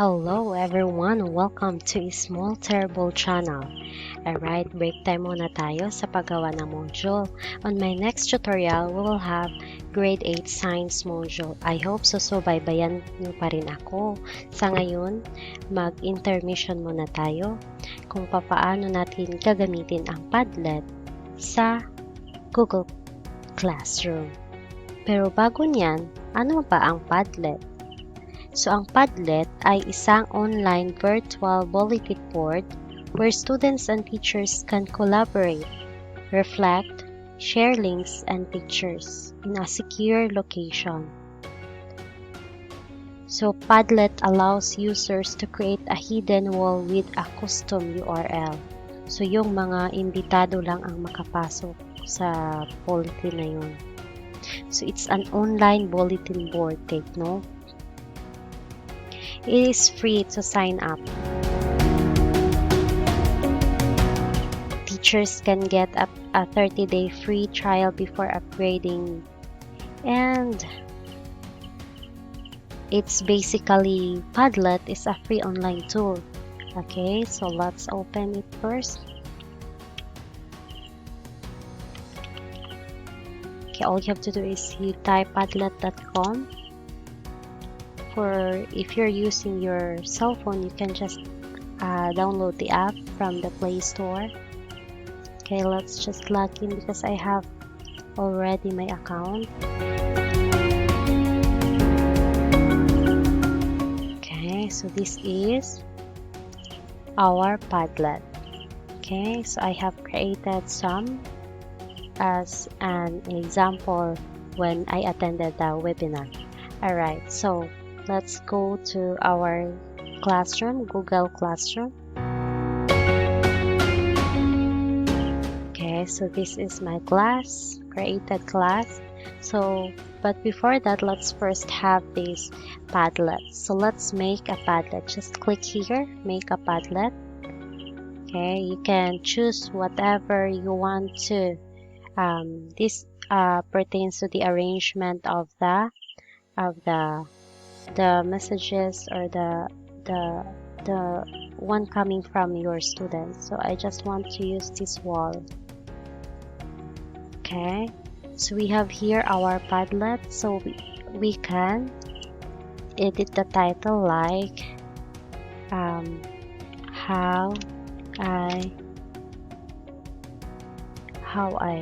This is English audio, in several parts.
Hello everyone! Welcome to a Small Terrible channel. Alright, break time muna tayo sa paggawa ng module. On my next tutorial, we will have grade 8 science module. I hope susubaybayan niyo pa rin ako. Sa ngayon, mag-intermission muna tayo kung papaano natin gagamitin ang Padlet sa Google Classroom. Pero bago niyan, ano ba ang Padlet? So, ang Padlet ay isang online virtual bulletin board where students and teachers can collaborate, reflect, share links and pictures in a secure location. So, Padlet allows users to create a hidden wall with a custom URL. So, yung mga imbitado lang ang makapasok sa bulletin na yun. So, it's an online bulletin board, take note. It is free to sign up. Teachers can get a 30-day free trial before upgrading. And it's basically, Padlet is a free online tool. Okay, so let's open it first. Okay, all you have to do is you type padlet.com. For if you're using your cell phone, you can just download the app from the Play Store. Okay, let's just log in because I have already my account. Okay, so this is our Padlet. Okay, so I have created some as an example when I attended the webinar. Alright, so let's go to our classroom, Google Classroom. Okay, so this is my class, created class. So, but before that, let's first have this Padlet. So let's make a Padlet. Just click here, make a Padlet. Okay, you can choose whatever you want to. This pertains to the arrangement of the messages or the one coming from your students. So I just want to use this wall. Okay, so we have here our Padlet. So we can edit the title like how I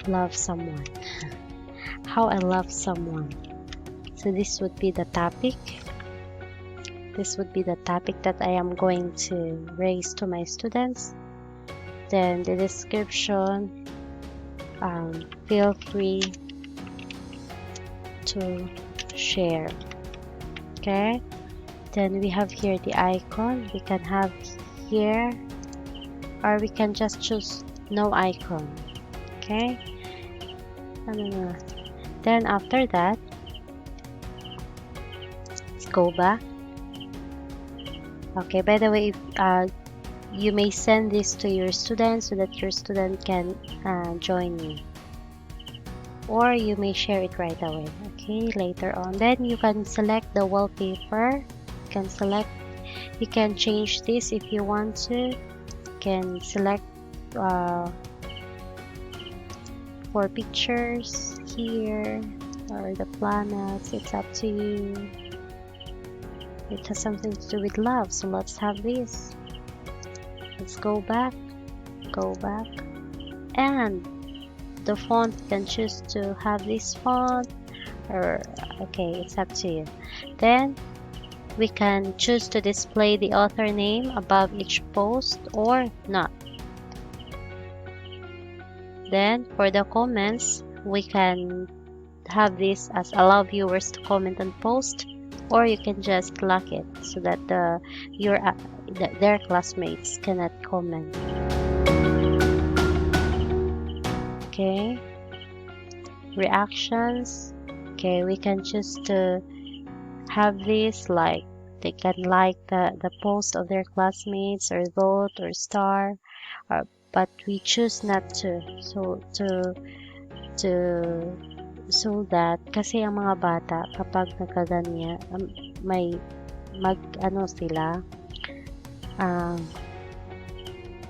love someone. How I love someone. So this would be the topic. This would be the topic that I am going to raise to my students. Then the description, feel free to share. Okay, then we have here the icon. We can have here, or we can just choose no icon. Okay, then after that, let's go back. Okay, by the way, you may send this to your student so that your student can join you, or you may share it right away. Okay, later on, then you can select the wallpaper. You can change this if you want to. You can select for pictures here or the planets. It's up to you. It has something to do with love, so let's have this. Let's go back, and the font, you can choose to have this font, or okay, it's up to you. Then we can choose to display the author name above each post or not. Then for the comments, we can have this as allow viewers to comment and post, or you can just lock it so that their classmates cannot comment. Okay, reactions. Okay, we can choose to have this like they can like the post of their classmates or vote or star, but we choose not to. So to So that, kasi ang mga bata, kapag nagkaganyan, may ano sila,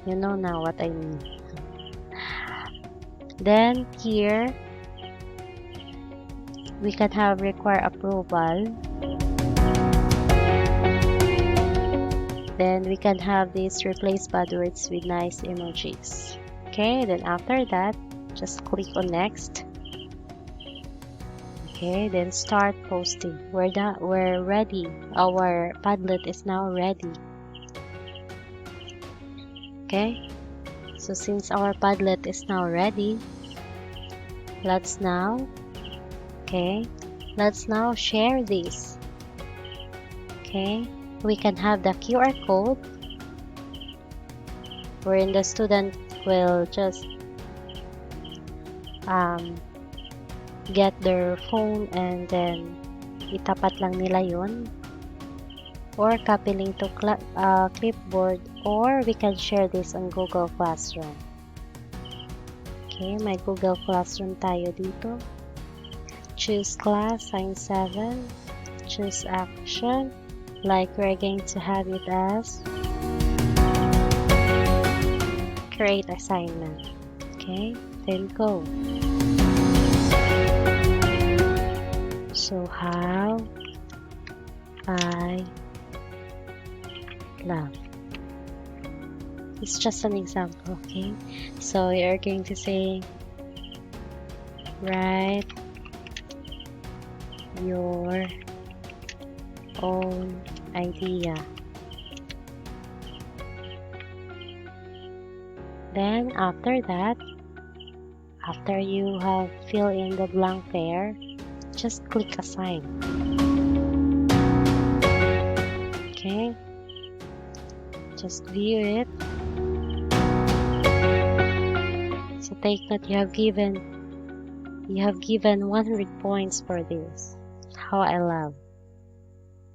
you know now what I mean. Then here, we can have require approval. Then we can have this replace bad words with nice emojis. Okay, then after that, just click on next. Okay, then start posting. We're ready. Our Padlet is now ready. Okay, so since our Padlet is now ready, let's now share this. Okay, we can have the QR code wherein the student will just get their phone and then itapat lang nila yun, or copy link to clipboard, or we can share this on Google Classroom. Okay, may Google Classroom tayo dito. Choose class, sign 7, choose action, like we're going to have it as create assignment. Okay, then go. So how I love. It's just an example, okay? So you're going to say, write your own idea. Then after that, after you have filled in the blank there, just click assign. Okay, just view it. So take note, you have given 100 points for this. How I love.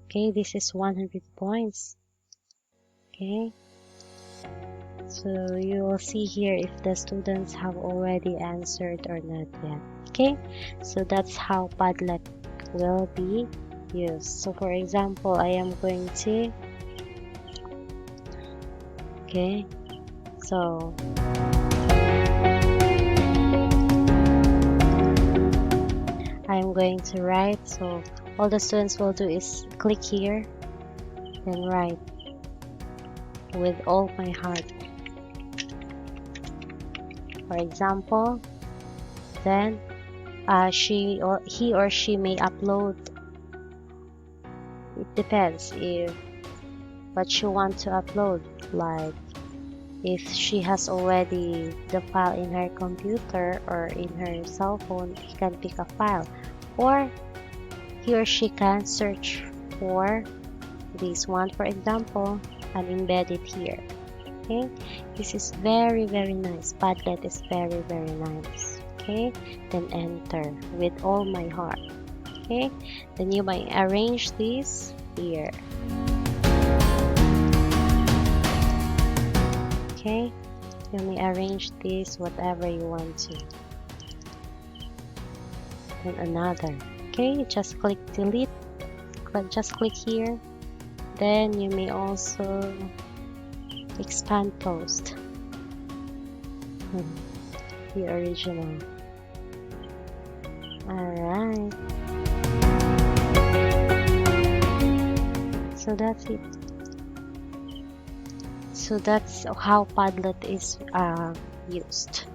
Okay, this is 100 points. Okay, so you will see here if the students have already answered or not yet. Okay, so that's how Padlet will be used. So for example, I am going to, okay, so I'm going to write. So all the students will do is click here and write with all my heart. For example, then he or she may upload. It depends if what you want to upload. Like if she has already the file in her computer or in her cell phone, he can pick a file, or he or she can search for this one, for example, and embed it here. Okay, this is very nice. Padlet is very nice. Okay, then enter with all my heart. Okay, then you might arrange this here. Okay, you may arrange this whatever you want to. Then another. Okay, just click delete. Just click here. Then you may also expand post. The original. Alright. So that's it. So that's how Padlet is used.